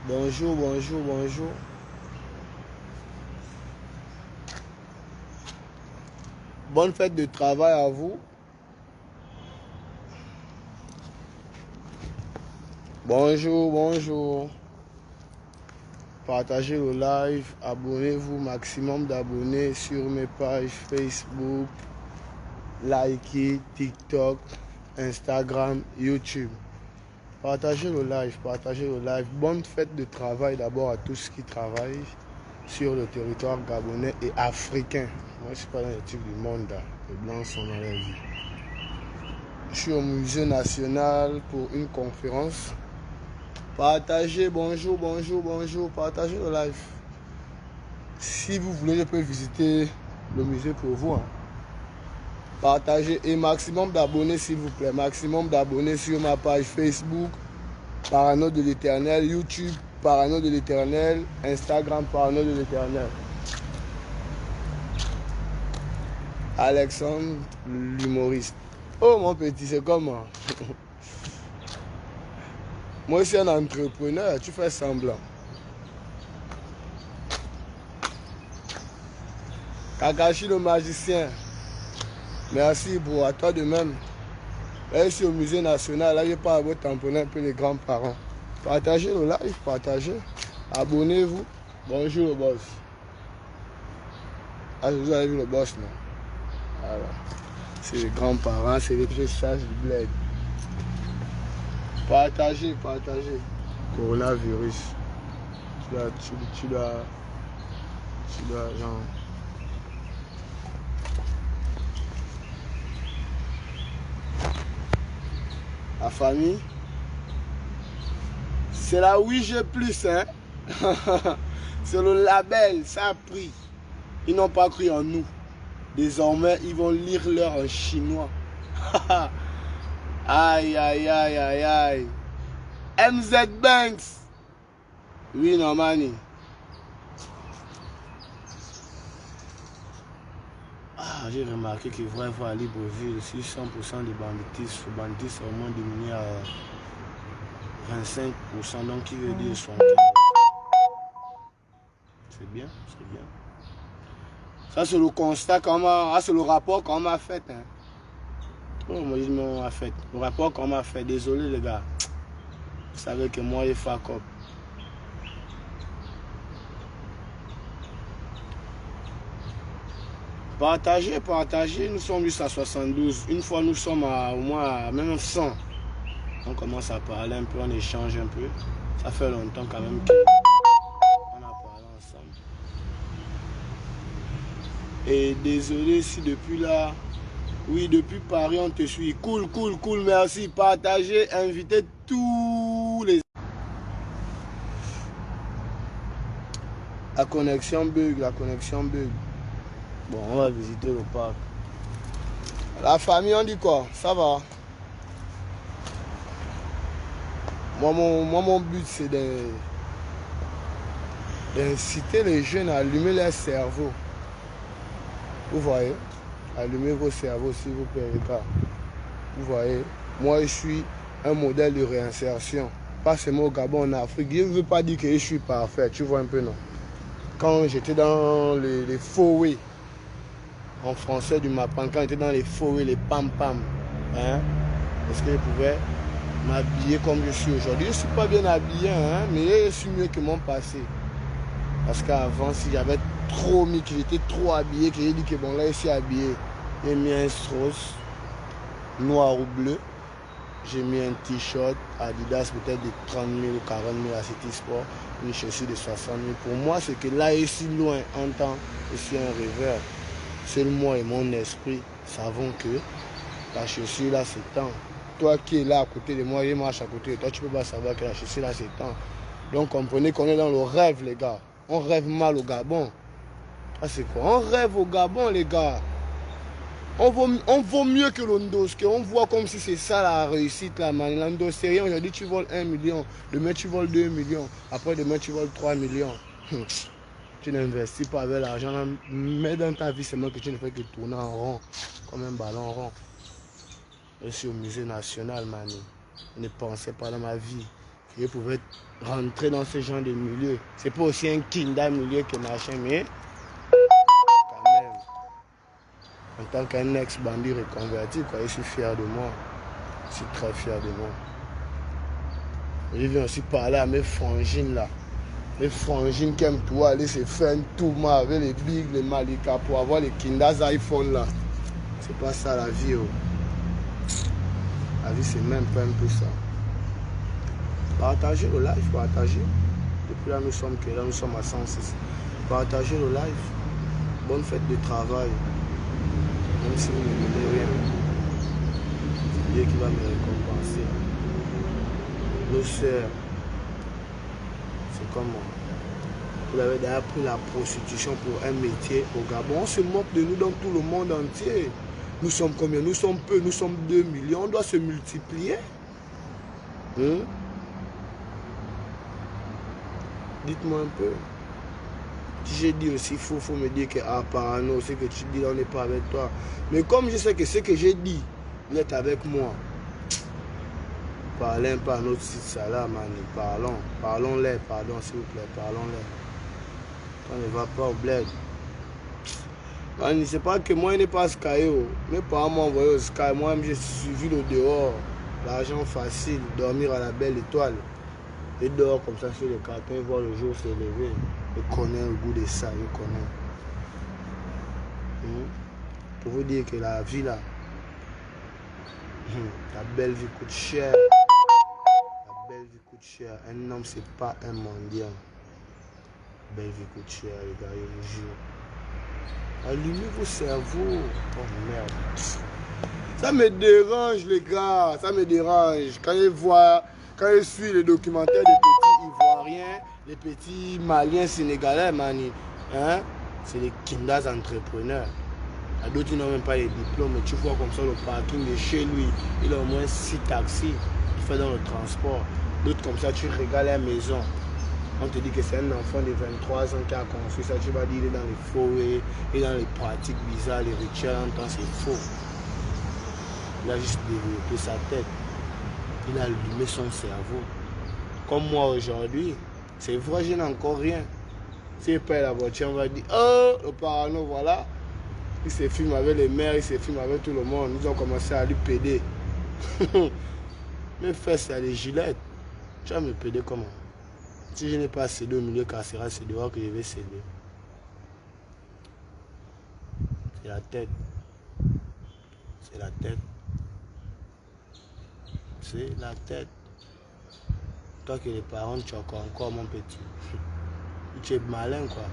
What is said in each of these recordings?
Bonjour, bonjour, bonjour. Bonne fête de travail à vous. Bonjour, bonjour. Partagez le live, abonnez-vous, maximum d'abonnés sur mes pages Facebook, likez TikTok, Instagram, YouTube. Partagez le live, partagez le live. Bonne fête de travail d'abord à tous qui travaillent sur le territoire gabonais et africain. Moi, je ne suis pas dans les trucs du monde là. Les blancs sont dans la vie. Je suis au musée national pour une conférence. Partagez, bonjour, bonjour, bonjour. Partagez le live. Si vous voulez, je peux visiter le musée pour vous. Hein. Partagez et maximum d'abonnés, s'il vous plaît. Maximum d'abonnés sur ma page Facebook, Parano de l'Éternel, YouTube, Parano de l'Éternel, Instagram, Parano de l'Éternel. Alexandre, l'humoriste. Oh mon petit, c'est comment? Moi, je suis un entrepreneur, tu fais semblant. Kakashi le magicien. Merci, bro, à toi de même. Là, je suis au musée national, là, je parle à vous tamponner un peu les grands-parents. Partagez le live, partagez. Abonnez-vous. Bonjour le boss. Ah, vous avez vu le boss, non? Voilà. C'est les grands-parents, c'est les petits sages du bled. Partagez, partagez. Coronavirus. Tu dois, genre... La famille, c'est la 8G+, hein. C'est le label, ça a pris. Ils n'ont pas cru en nous. Désormais, ils vont lire l'heure en chinois. Aïe, aïe, aïe, aïe, aïe. MZ Banks. Oui, Normani. Ah, j'ai remarqué que vrai à Libreville, si 100% des banditistes, le banditisme a au moins diminué à 25%, donc il veut dire 75%. C'est bien, c'est bien. Ça, c'est le constat qu'on m'a, c'est le rapport qu'on m'a fait. Hein. Oh, moi, je m'en fait. Le rapport qu'on m'a fait, désolé les gars. Vous savez que moi, il fuck up. Partagez, partagez. Nous sommes juste à 72. Une fois, nous sommes au moins à même 100. On commence à parler un peu, on échange un peu. Ça fait longtemps quand même qu'on a parlé ensemble. Et désolé si depuis là, oui, depuis Paris, on te suit. Cool, cool, cool, merci. Partagez, invitez tous les... La connexion bug, la connexion bug. Bon, on va visiter le parc. La famille, on dit quoi? Ça va? Moi, mon but, c'est d'inciter les jeunes à allumer leur cerveau. Vous voyez? Allumez vos cerveaux, s'il vous plaît, les gars. Vous voyez? Moi, je suis un modèle de réinsertion. Pas seulement au Gabon, en Afrique. Je ne veux pas dire que je suis parfait. Tu vois un peu, non? Quand j'étais dans les forêts, en français du Mapan, quand j'étais dans les forêts, les pam-pam, hein? Est-ce que je pouvais m'habiller comme je suis aujourd'hui? Je ne suis pas bien habillé, hein? Mais je suis mieux que mon passé. Parce qu'avant, si j'avais trop mis, que j'étais trop habillé, que j'ai dit que bon, là, je suis habillé, j'ai mis un Strauss noir ou bleu. J'ai mis un t-shirt Adidas peut-être de 30 000 ou 40 000 à City Sport, une chaussure de 60 000. Pour moi, c'est que là, je suis loin en temps, je suis un rêveur. Seul moi et mon esprit savons que la chaussure là, c'est temps. Toi qui es là à côté de moi, je marche à côté de toi, tu ne peux pas savoir que la chaussure là, c'est temps. Donc comprenez qu'on est dans le rêve, les gars. On rêve mal au Gabon. Ah, c'est quoi? On rêve au Gabon, les gars. On vaut mieux que l'Ondos, on voit comme si c'est ça la réussite là, man. L'Ondos, c'est rien. Aujourd'hui, tu voles 1 million. Demain, tu voles 2 millions. Après, demain, tu voles 3 millions. Tu n'investis pas avec l'argent. Mais dans ta vie, c'est moi que tu ne fais que tourner en rond, comme un ballon rond. Je suis au musée national, man. Je ne pensais pas dans ma vie je pouvais rentrer dans ce genre de milieu. C'est pas aussi un kinda milieu que machin, mais quand même, en tant qu'un ex-bandit reconverti, quoi, je suis fier de moi. Je suis très fier de moi. Je viens aussi parler à mes frangines là. Les frangines qui aiment tout aller se faire un tour avec les bigs, les Malika pour avoir les Kindas iPhone là. C'est pas ça la vie. Oh. La vie c'est même pas un peu ça. Partagez le live, partagez. Depuis là nous sommes à 106. Partagez le live. Bonne fête de travail. Même si vous ne me donnez rien. C'est Dieu qui va me récompenser. Nos sœurs. C'est comment? Vous avez d'ailleurs pris la prostitution pour un métier au Gabon. On se moque de nous dans tout le monde entier. Nous sommes combien? Nous sommes peu, nous sommes 2 millions. On doit se multiplier. Dites-moi un peu. Si j'ai dit aussi, il faut me dire que apparemment, ce que tu dis là, on n'est pas avec toi. Mais comme je sais que ce que j'ai dit, vous êtes avec moi. Parlez un peu à notre site ça là, mani. Parlons-les, pardon, s'il vous plaît, parlons-les. On ne va pas au bled. C'est pas que moi, il n'est pas Sky. Mes parents m'ont envoyé au Sky. Moi-même, j'ai suivi le dehors. L'argent facile, dormir à la belle étoile. Et dehors comme ça sur le carton, voir le jour se lever. Je connais le goût de ça, je connais. Pour vous dire que la vie là, la belle vie coûte cher. La belle vie coûte cher. Un homme, c'est pas un mendiant. La belle vie coûte cher, les gars, je vous jure. Allumez vos cerveaux. Oh merde. Ça me dérange, les gars. Ça me dérange. Quand je suis les documentaires des petits Ivoiriens, les petits Maliens, Sénégalais, mani, hein, c'est les kindas entrepreneurs. D'autres n'ont même pas les diplômes, mais tu vois comme ça le parking de chez lui, il a au moins 6 taxis qu'il fait dans le transport. D'autres comme ça, tu régales la maison. On te dit que c'est un enfant de 23 ans qui a construit ça, tu vas dire il est dans les forêts, il est dans les pratiques bizarres, les rituels, en temps c'est faux. Il a juste développé sa tête. Il a allumé son cerveau. Comme moi aujourd'hui, c'est vrai, je n'ai encore rien. S'il paye la voiture, on va dire, oh, le parano, voilà. Il se filme avec les mères, il se filme avec tout le monde. Ils ont commencé à lui péder. Mes fesses, il y a des gilettes. Tu vas me péder comment? Si je n'ai pas cédé au milieu carcéral, c'est dehors que je vais céder. C'est la tête. C'est la tête. C'est la tête. Toi que les parents, tu as encore mon petit. Tu es malin quoi.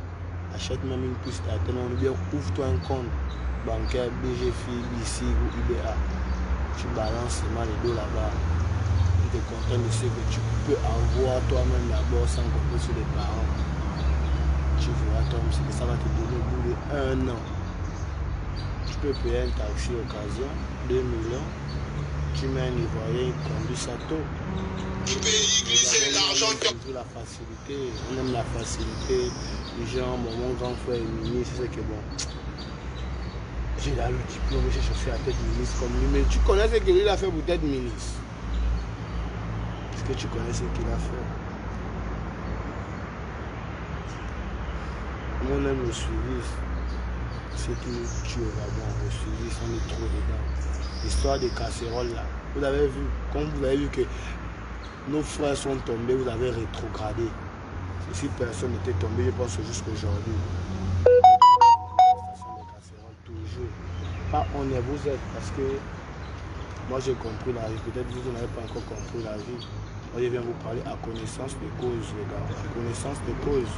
Achète même une puce à ton nom, bien ouvre-toi un compte bancaire BGFI, ici ou IBA. Tu balances seulement les dos là-bas. Tu te contentes de ce que tu peux avoir toi-même d'abord sans compter sur les parents. Tu verras toi-même que ça va te donner au bout de 1 an. Tu peux payer un taxi occasion, 2 millions. Tu mets un Ivoirien, il conduit sa tôt. Le pays glisser l'argent que la facilité, on aime la facilité. Les gens, mon grand frère est ministre, c'est que bon. J'ai là le diplôme, j'ai chauffé la tête ministre comme lui. Mais tu connais ce qu'il a fait pour être ministre? Est-ce que tu connais ce qu'il a fait? On aime le suivi. Ce qui nous tue au Gabon, le suivi, on est trop dedans. L'histoire des casseroles là. Vous avez vu, comme vous avez vu que nos frères sont tombés, vous avez rétrogradé. Si personne n'était tombé, je pense jusqu'aujourd'hui. Toujours. Pas on est, vous êtes, parce que moi j'ai compris la vie. Peut-être vous n'avez pas encore compris la vie. Moi je viens vous parler à connaissance de cause, les gars. À connaissance de cause.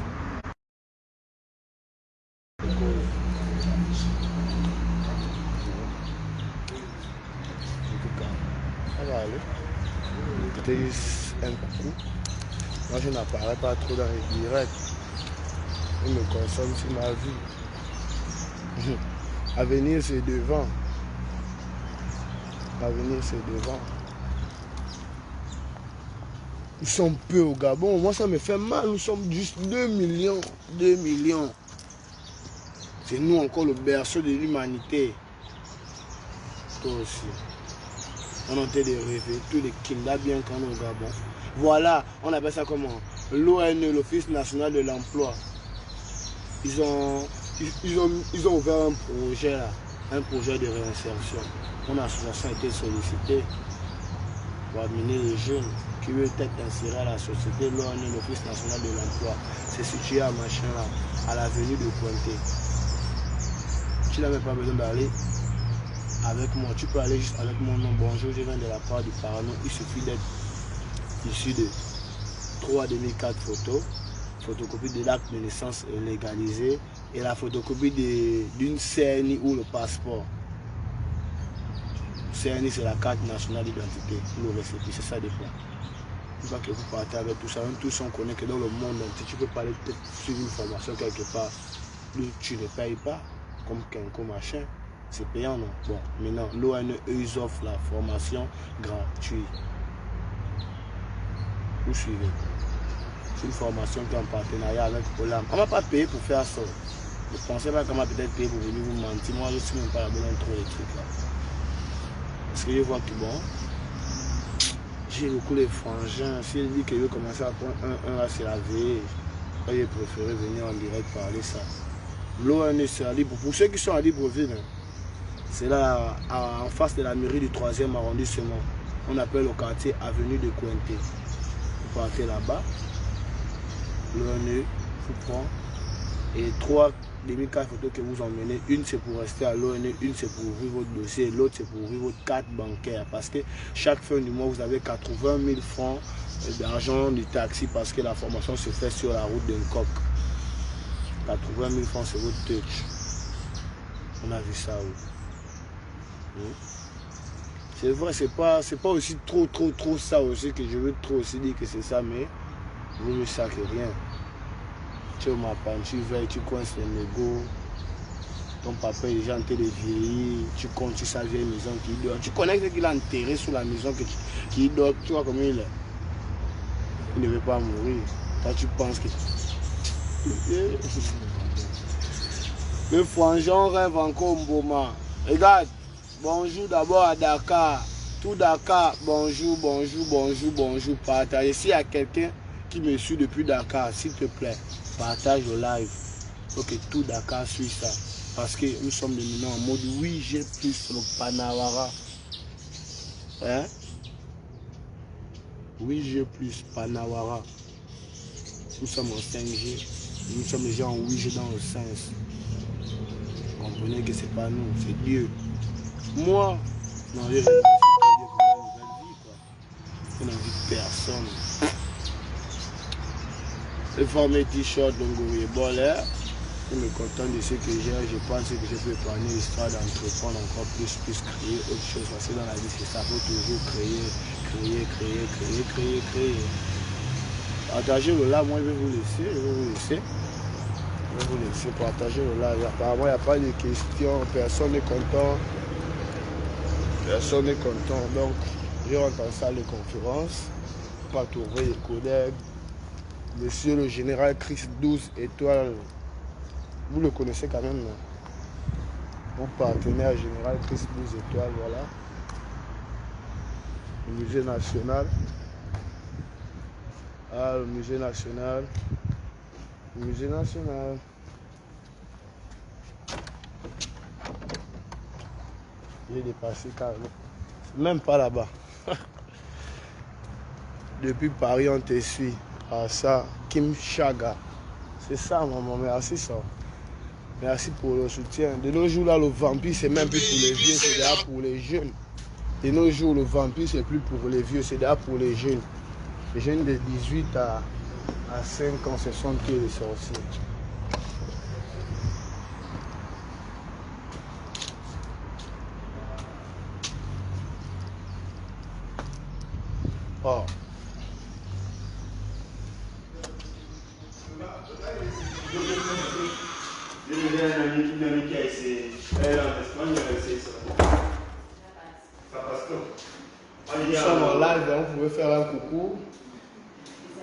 C'était juste un coucou. Moi je n'apparais pas trop dans les directs. Il me consomme sur ma vie. Avenir c'est devant. Avenir c'est devant. Nous sommes peu au Gabon. Moi ça me fait mal. Nous sommes juste 2 millions. 2 millions. C'est nous encore le berceau de l'humanité. Toi aussi. On est en train de rêver tous les kindas bien quand on est au Gabon. Voilà, on appelle ça comment? L'ONE, l'Office national de l'emploi. Ils ont ouvert un projet là, un projet de réinsertion. Mon association a été sollicitée pour amener les jeunes qui veulent être insérés à la société. L'ONE, l'Office national de l'emploi, c'est situé à Machin là, à l'avenue de Pointé. Tu n'as même pas besoin d'aller avec moi, tu peux aller juste avec mon nom. Bonjour, je viens de la part du Parano. Il suffit d'être issu de 3 2004 photos, photocopie de l'acte de naissance légalisé et la photocopie d'une CNI ou le passeport. CNI, c'est la carte nationale d'identité, le récépissé, ça dépend. Une fois que vous partez avec tout ça, même tous on connaît que dans le monde entier, tu peux pas aller peut-être suivre une formation quelque part où tu ne payes pas, comme Kenko machin. C'est payant, non? Bon, maintenant, l'ONE, ils offrent la formation gratuite. Vous suivez? C'est une formation qui est en partenariat avec Olam. On ne va pas payer pour faire ça. Ne pensez pas qu'on va peut-être payer pour venir vous mentir. Moi, je ne suis même pas là-bas dans trop les trucs là. Parce que je vois que bon, j'ai beaucoup les frangins. S'il dit qu'il veut commencer à prendre un à se laver, j'ai préféré venir en direct parler ça. L'ONE, c'est à Libre. Pour ceux qui sont à Libreville, c'est là en face de la mairie du 3e arrondissement. On appelle le quartier Avenue de Cointé. Vous partez là-bas. L'ONE vous prend et 3 2004 photos que vous emmenez. Une c'est pour rester à l'ONE, une c'est pour ouvrir votre dossier, l'autre c'est pour ouvrir votre carte bancaire. Parce que chaque fin du mois, vous avez 80 000 francs d'argent du taxi parce que la formation se fait sur la route d'un coq. 80 000 francs, c'est votre touch. On a vu ça où? C'est vrai, c'est pas aussi trop ça aussi que je veux trop aussi dire que c'est ça, mais vaut mieux ça que rien. Tu m'appelles, tu veilles, tu coinces les négos. Ton papa est déjà en train de vieillir. Tu comptes sur sa vieille maison qui dort. Tu connais qu'il a enterré sous la maison qui dort. Tu vois comment il est. Il ne veut pas mourir. Toi, tu penses que... Le frangeon rêve encore Mboma. Regarde, bonjour d'abord à Dakar. Tout Dakar, bonjour, bonjour, bonjour, bonjour. Partagez. S'il y a quelqu'un qui me suit depuis Dakar, s'il te plaît, partage le live. Faut que tout Dakar suit ça. Parce que nous sommes maintenant en mode 8G plus le Panawara. Hein? 8G plus Panawara. Nous sommes en 5G. Nous sommes déjà en 8G dans le sens. Vous comprenez que c'est pas nous, c'est Dieu. Moi, non, je remercie Dieu pour la nouvelle vie, quoi. Je n'invite personne. Le format t-shirt, donc est bon là. Je me contente de ce que j'ai. Je pense que je peux épargner l'histoire d'entreprendre encore plus, créer autre chose. Parce que dans la vie, c'est ça. Il faut toujours créer. Partagez le là, moi je vais vous laisser. Partager le live. Apparemment, il n'y a pas de questions. Personne n'est content. Donc, je rentre en salle de conférence. Pas trouver les collègues. Monsieur le général Chris 12 étoiles. Vous le connaissez quand même. Mon partenaire général Chris 12 étoiles. Voilà. Le musée national. Ah, le musée national. J'ai dépassé carrément. Même pas là-bas. Depuis Paris, on te suit. Ah ça, Kim Chaga. C'est ça, maman. Merci ça. Merci pour le soutien. De nos jours, là, le vampire, c'est même plus pour les vieux, c'est déjà pour les jeunes. De nos jours, le vampire, c'est plus pour les vieux, c'est déjà pour les jeunes. Les jeunes de 18 à 5 ans, ce sont que les sorciers. Oh. Nous sommes en live, vous pouvez faire un coucou.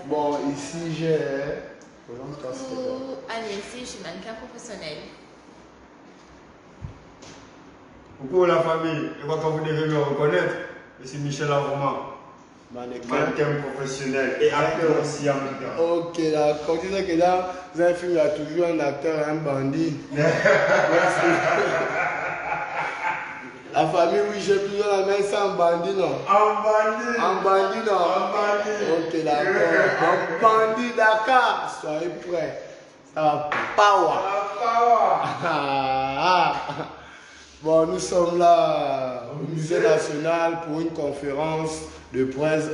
Bon, ici j'ai... Coucou, Agnès, je suis mannequin professionnel. Coucou la famille, et quand vous devez me reconnaître, je suis Michel Avroma. Mannequin professionnel et acteur aussi en même temps. Ok, d'accord. Tu sais que dans un film, il y a toujours un acteur et un bandit. La famille, oui, j'ai toujours la main, c'est un bandit, non? Un bandit. Un bandit, non? Un bandit. Ok, d'accord. Un bandit, Dakar. Soyez prêts. Ça va power. Bon, nous sommes là au Musée national pour une conférence de presse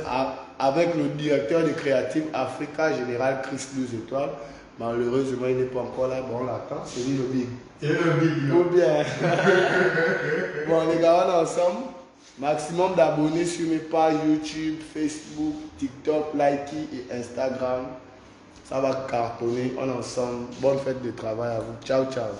avec le directeur des créatifs Africa, général Chris 12 étoiles. Malheureusement, il n'est pas encore là. Bon, on l'attend. C'est lui le big. C'est le big. Ou bien. Bon, les gars, on est ensemble. Maximum d'abonnés sur mes pages YouTube, Facebook, TikTok, Likey et Instagram. Ça va cartonner. On est ensemble. Bonne fête de travail à vous. Ciao, ciao.